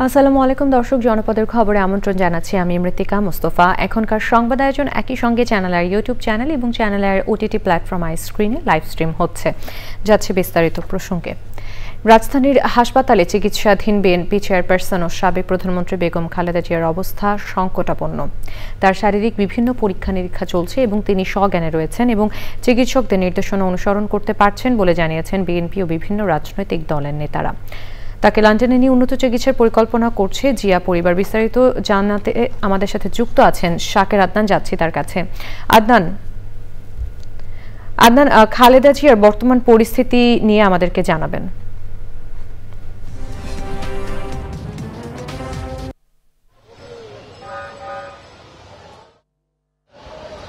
আসসালামু আলাইকুম দর্শক, জনপদের খবরে আমন্ত্রণ জানাচ্ছি আমি মৃত্তিকা মোস্তফা। এখনকার সংবাদ আয়োজন একই সঙ্গে চ্যানেলের ইউটিউব চ্যানেল এবং চ্যানেলের ওটিটি প্ল্যাটফর্ম স্ক্রিনে লাইভ স্ট্রিম হচ্ছে। যাচ্ছে বিস্তারিত প্রসঙ্গে। রাজধানীর হাসপাতালে চিকিৎসাধীন বিএনপি চেয়ারপারসন ও সাবেক প্রধানমন্ত্রী বেগম খালেদা জিয়ার অবস্থা সংকটাপন্ন। তার শারীরিক বিভিন্ন পরীক্ষা নিরীক্ষা চলছে এবং তিনি সজ্ঞানে রয়েছেন এবং চিকিৎসকদের নির্দেশনা অনুসরণ করতে পারছেন বলে জানিয়েছেন বিএনপি ও বিভিন্ন রাজনৈতিক দলের নেতারা। তাকে লন্ডনে নিয়ে উন্নত চিকিৎসার পরিকল্পনা করছে জিয়া পরিবার। বিস্তারিত জানাতে আমাদের সাথে যুক্ত আছেন শাকের আদনান, যাচ্ছি তার কাছে। আদনান, খালেদা জিয়ার বর্তমান পরিস্থিতি নিয়ে আমাদেরকে জানাবেন।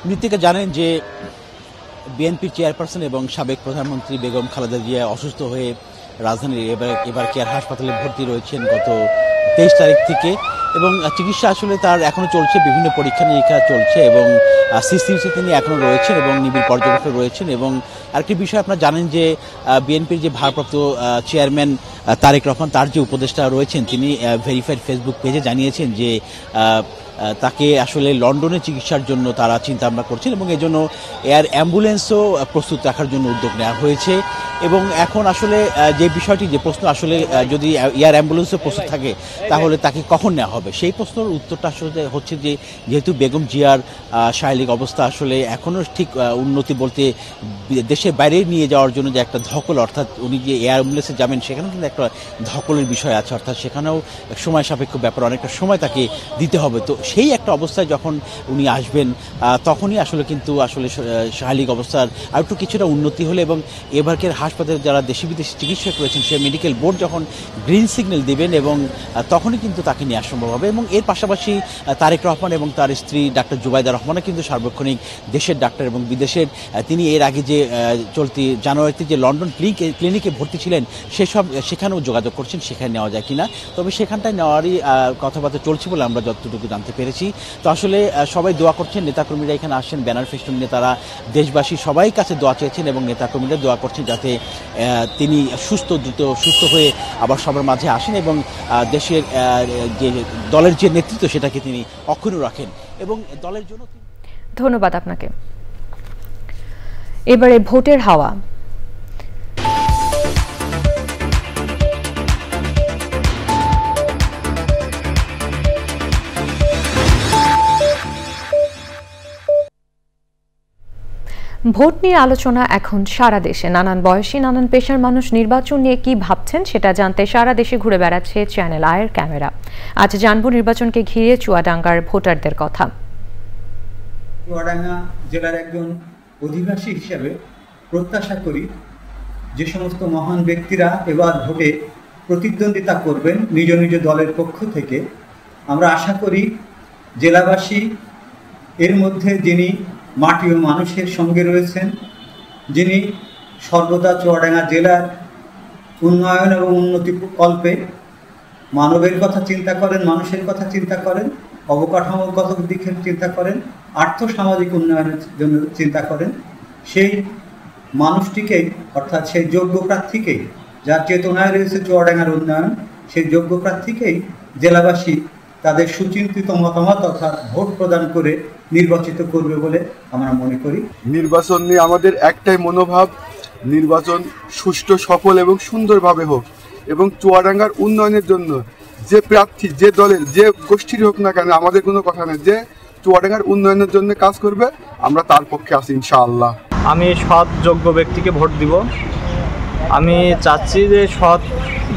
মৃত্তিকা জানেন যে বিএনপি চেয়ারপারসন এবং সাবেক প্রধানমন্ত্রী বেগম খালেদা জিয়া অসুস্থ হয়ে রাজধানীর এবার কেয়ার হাসপাতালে ভর্তি রয়েছেন গত 23 তারিখ থেকে, এবং চিকিৎসা আসলে তার এখনো চলছে, বিভিন্ন পরীক্ষা নিরীক্ষা চলছে এবং সিসিটিভিতে তিনি এখনো রয়েছেন এবং নিবিড় পর্যবেক্ষণে রয়েছেন। এবং আরেকটি বিষয় আপনারা জানেন যে বিএনপির যে ভারপ্রাপ্ত চেয়ারম্যান তারেক রহমান, তার যে উপদেষ্টা রয়েছেন, তিনি ভেরিফাইড ফেসবুক পেজে জানিয়েছেন যে তাকে আসলে লন্ডনে চিকিৎসার জন্য তারা চিন্তা ভাবনা করছেন এবং এজন্য এয়ার অ্যাম্বুলেন্সও প্রস্তুত রাখার জন্য উদ্যোগ নেওয়া হয়েছে। এবং এখন আসলে যে বিষয়টি, যে প্রশ্ন, আসলে যদি এয়ার অ্যাম্বুলেন্সও প্রস্তুত থাকে তাহলে তাকে কখন নেওয়া হবে, সেই প্রশ্নের উত্তরটা আসলে হচ্ছে যে যেহেতু বেগম জিয়ার শারীরিক অবস্থা আসলে এখনও ঠিক উন্নতি বলতে দেশের বাইরে নিয়ে যাওয়ার জন্য যে একটা ধকল, অর্থাৎ উনি যে এয়ার অ্যাম্বুলেন্সে যাবেন সেখানেও কিন্তু একটা ধকলের বিষয় আছে, অর্থাৎ সেখানেও সময় সাপেক্ষ ব্যাপার, অনেকটা সময় তাকে দিতে হবে। তো সেই একটা অবস্থায় যখন উনি আসবেন তখনই আসলে কিন্তু আসলে শারীরিক অবস্থার আর একটু কিছুটা উন্নতি হলে এবং এবারকের হাসপাতালে যারা দেশি বিদেশি চিকিৎসক রয়েছেন সে মেডিকেল বোর্ড যখন গ্রিন সিগন্যাল দেবেন এবং তখনই কিন্তু তাকে নেওয়া সম্ভব হবে। এবং এর পাশাপাশি তারেক রহমান এবং তার স্ত্রী ডাক্তার জুবাইদা রহমানও কিন্তু সার্বক্ষণিক দেশের ডাক্তার এবং বিদেশের, তিনি এর আগে যে চলতি জানুয়ারিতে যে লন্ডন ক্লিনিকে ভর্তি ছিলেন সেখানেও যোগাযোগ করছেন সেখানে নেওয়া যায় কিনা। তবে সেখানটায় নেওয়ারই কথাবার্তা চলছে বলে আমরা যতটুকু জানতে পেরেছি। তো আসলে সবাই দোয়া করছেন, নেতাকর্মীরা এখানে আসছেন, ব্যানার ফেস্টুন নিয়ে তারা দেশবাসী সবাই কাছে দোয়া চেয়েছেন এবং নেতাকর্মীরা দোয়া করছেন যাতে তিনি দ্রুত সুস্থ হয়ে আবার সবার মাঝে আসেন এবং দেশের যে দলের যে নেতৃত্ব সেটাকে তিনি অক্ষুণ্ণ রাখেন এবং দলের জন্য। ধন্যবাদ আপনাকে। এবারে ভোটের হাওয়া। ভোট নিয়ে আলোচনা এখন সারা দেশে। নানান বয়সী, নানান পেশার মানুষ নির্বাচন নিয়ে কি ভাবছেন সেটা জানতে সারা দেশে ঘুরে বেড়াচ্ছে চ্যানেল আয়ের ক্যামেরা। আজ জানবো নির্বাচনকে ঘিরে চুয়াডাঙ্গার ভোটারদের কথা। চুয়াডাঙ্গা জেলার একজন অধিবাসী হিসেবে প্রত্যাশা করি যে সমস্ত মহান ব্যক্তিরা এবার ভোটে প্রতিদ্বন্দ্বিতা করবেন নিজ নিজ দলের পক্ষ থেকে, আমরা আশা করি জেলাবাসী এর মধ্যে যিনি মাটি ও মানুষের সঙ্গে রয়েছেন, যিনি সর্বদা চুয়াডাঙ্গা জেলার উন্নয়ন এবং উন্নতি কল্পে মানবের কথা চিন্তা করেন, মানুষের কথা চিন্তা করেন, অবকাঠামোগত দিকে চিন্তা করেন, আর্থসামাজিক উন্নয়নের জন্য চিন্তা করেন, সেই মানুষটিকেই, অর্থাৎ সেই যোগ্য প্রার্থীকেই, যার চেতনায় রয়েছে চুয়াডাঙ্গার উন্নয়ন, সেই যোগ্য প্রার্থীকেই জেলাবাসী তাদের সুচিন্তিত মতামত অর্থাৎ ভোট প্রদান করে নির্বাচিত করবে বলে আমরা মনে করি। নির্বাচন নিয়ে আমাদের একটাই মনোভাব, নির্বাচন সুষ্ঠু, সফল এবং সুন্দরভাবে হোক এবং চুয়াডাঙ্গার উন্নয়নের জন্য যে প্রার্থী, যে দলের, যে গোষ্ঠীর হোক না কেন, আমাদের কোনো কথা নেই, যে চুয়াডাঙ্গার উন্নয়নের জন্য কাজ করবে আমরা তার পক্ষে আছি ইনশাআল্লাহ। আমি সৎ যোগ্য ব্যক্তিকে ভোট দিব। আমি চাচ্ছি যে সৎ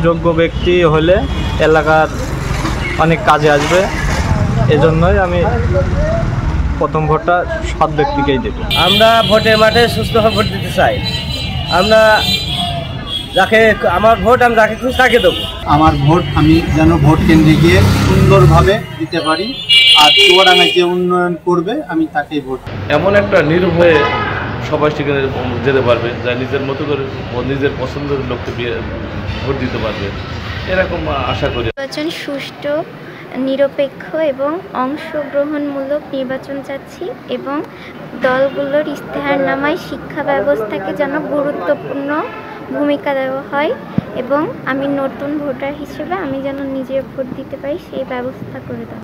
যোগ্য ব্যক্তি হলে এলাকার অনেক কাজে আসবে, এজন্যই আমি প্রথম ভোটটা সৎ ব্যক্তিকেই দেব। আমরা ভোটের মাঠে সুস্থভাবে ভোট দিতে চাই। আমরা আমার ভোট আমি যাকে খুশি তাকে দেবো। আমার ভোট আমি যেন ভোট কেন্দ্রে গিয়ে সুন্দরভাবে দিতে পারি, আর চুয়াডাঙ্গায় যে উন্নয়ন করবে আমি তাকেই ভোট। এমন একটা নির্ভয়ে সবাই সেখানে যেতে পারবে যা নিজের মতো করে নিজের পছন্দের লোককে ভোট দিতে পারবে, এরকম আশা করি। নির্বাচন সুষ্ঠু, নিরপেক্ষ এবং অংশগ্রহণমূলক নির্বাচন চাচ্ছি এবং দলগুলোর ইশতেহারনামায় শিক্ষা ব্যবস্থাকে যেন গুরুত্বপূর্ণ ভূমিকা দেওয়া হয় এবং আমি নতুন ভোটার হিসেবে আমি যেন নিজে ভোট দিতে পারি সেই ব্যবস্থা করে দেওয়া।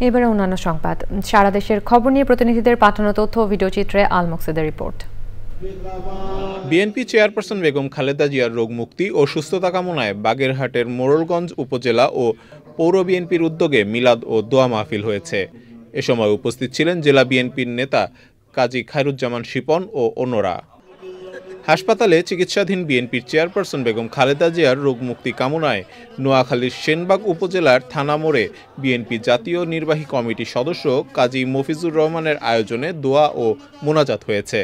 এবারে অন্যান্য সংবাদ। সারা দেশের খবর নিয়ে প্রতিনিধিদের পাঠানো তথ্য ও ভিডিওচিত্রে আল মুকসিদের report. BNP chairperson Begum Khaleda জিয়ার রোগ মুক্তি ও সুস্থতা কামনায় বাগেরহাটের মোড়লগঞ্জ উপজেলা ও পৌর বিএনপির উদ্যোগে মিলাদ ও দোয়া মাহফিল হয়েছে। এ সময় উপস্থিত ছিলেন জেলা বিএনপির নেতা কাজী খায়রুজ্জামান শিপন ও অন্যরা। হাসপাতালে চিকিৎসাধীন বিএনপির চেয়ারপারসন বেগম খালেদা জিয়ার রোগ মুক্তি কামনায় নোয়াখালীর সেনবাগ উপজেলার থানা মোড়ে বিএনপি জাতীয় নির্বাহী কমিটির সদস্য কাজী মফিজুর রহমানের আয়োজনে দোয়া ও মোনাজাত হয়েছে।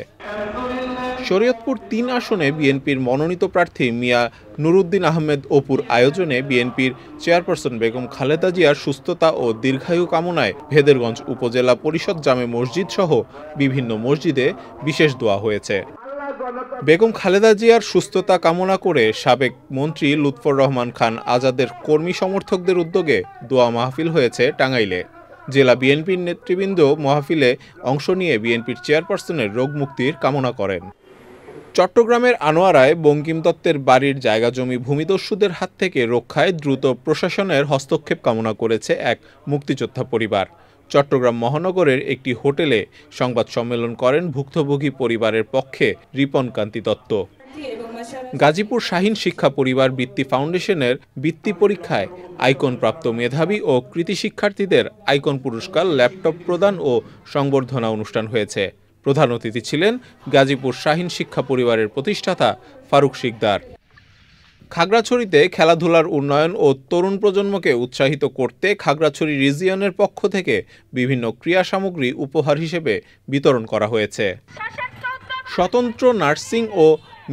শরীয়তপুর ৩ আসনে বিএনপির মনোনীত প্রার্থী মিয়া নুরুদ্দিন আহমেদ অপুর আয়োজনে বিএনপির চেয়ারপারসন বেগম খালেদা জিয়ার সুস্থতা ও দীর্ঘায়ু কামনায় ভেদেরগঞ্জ উপজেলা পরিষদ জামে মসজিদ সহ বিভিন্ন মসজিদে বিশেষ দোয়া হয়েছে। বেগম খালেদা জিয়ার সুস্থতা কামনা করে সাবেক মন্ত্রী লুৎফর রহমান খান আজাদের কর্মী সমর্থকদের উদ্যোগে দোয়া মাহফিল হয়েছে টাঙ্গাইলে। জেলা বিএনপির নেতৃবৃন্দ মাহফিলে অংশ নিয়ে বিএনপির চেয়ারপারসনের রোগ মুক্তির কামনা করেন। চট্টগ্রামের আনোয়ারায় বঙ্কিম দত্তের বাড়ির জায়গা জমি ভূমিদস্যুদের হাত থেকে রক্ষায় দ্রুত প্রশাসনের হস্তক্ষেপ কামনা করেছে এক মুক্তিযোদ্ধা পরিবার। চট্টগ্রাম মহানগরের একটি হোটেলে সংবাদ সম্মেলন করেন ভুক্তভোগী পরিবারের পক্ষে রিপন কান্তি দত্ত। গাজীপুর শাহীন শিক্ষা পরিবার বৃত্তি ফাউন্ডেশনের বৃত্তি পরীক্ষায় আইকনপ্রাপ্ত মেধাবী ও কৃতি শিক্ষার্থীদের আইকন পুরস্কার, ল্যাপটপ প্রদান ও সংবর্ধনা অনুষ্ঠান হয়েছে। প্রধান অতিথি ছিলেন গাজীপুর শাহীন শিক্ষা পরিবারের প্রতিষ্ঠাতা ফারুক শিকদার। খাগড়াছড়িতে খেলাধুলার উন্নয়ন ও তরুণ প্রজন্মকে উৎসাহিত করতে খাগড়াছড়ি রিজিয়নের পক্ষ থেকে বিভিন্ন ক্রীড়া সামগ্রী উপহার হিসেবে বিতরণ করা হয়েছে। স্বতন্ত্র নার্সিং ও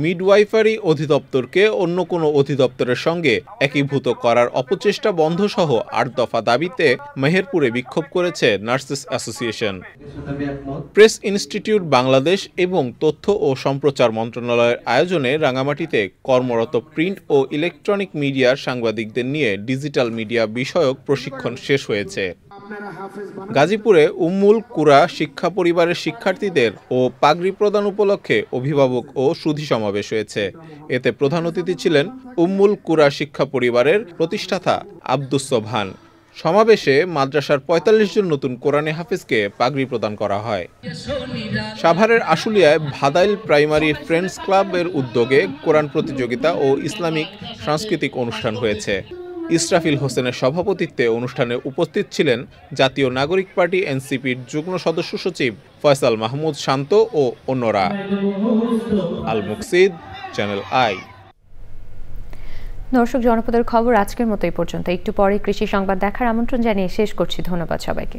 মিডওয়াইফারি অধিদপ্তরকে অন্য কোনো অধিদপ্তরের সঙ্গে একীভূত করার অপচেষ্টা বন্ধসহ ৮ দফা দাবিতে মেহেরপুরে বিক্ষোভ করেছে nurses association. Press institute Bangladesh এবং তথ্য ও সম্প্রচার মন্ত্রণালয়ের আয়োজনে রাঙামাটিতে কর্মরত প্রিন্ট ও ইলেকট্রনিক মিডিয়ার সাংবাদিকদের নিয়ে ডিজিটাল মিডিয়া বিষয়ক প্রশিক্ষণ শেষ হয়েছে। গাজীপুরে উম্মুল কুরা শিক্ষা পরিবারের শিক্ষার্থীদের ও পাগড়ি প্রদান উপলক্ষে অভিভাবক ও সুধী সমাবেশ হয়েছে। এতে প্রধান অতিথি ছিলেন উম্মুল কুরা শিক্ষা পরিবারের প্রতিষ্ঠাতা আব্দুস সোবহান। সমাবেশে মাদ্রাসার ৪৫ জন নতুন কোরআনে হাফেজকে পাগড়ি প্রদান করা হয়। সাভারের আশুলিয়ায় ভাদাইল প্রাইমারি ফ্রেন্ডস ক্লাবের উদ্যোগে কোরআন প্রতিযোগিতা ও ইসলামিক সাংস্কৃতিক অনুষ্ঠান হয়েছে। ইসরাফিল হোসেনের সভাপতিত্বে অনুষ্ঠানে উপস্থিত ছিলেন জাতীয় নাগরিক পার্টি এনসিপির যুগ্ম সদস্য সচিব ফয়সাল মাহমুদ শান্ত ও অন্যরা। আল মুকসিদ, চ্যানেল আই। দর্শক, জনপদের খবর আজকের মতো এই পর্যন্ত। একটু পরে কৃষি সংবাদ দেখার আমন্ত্রণ জানিয়ে শেষ করছি। ধন্যবাদ সবাইকে।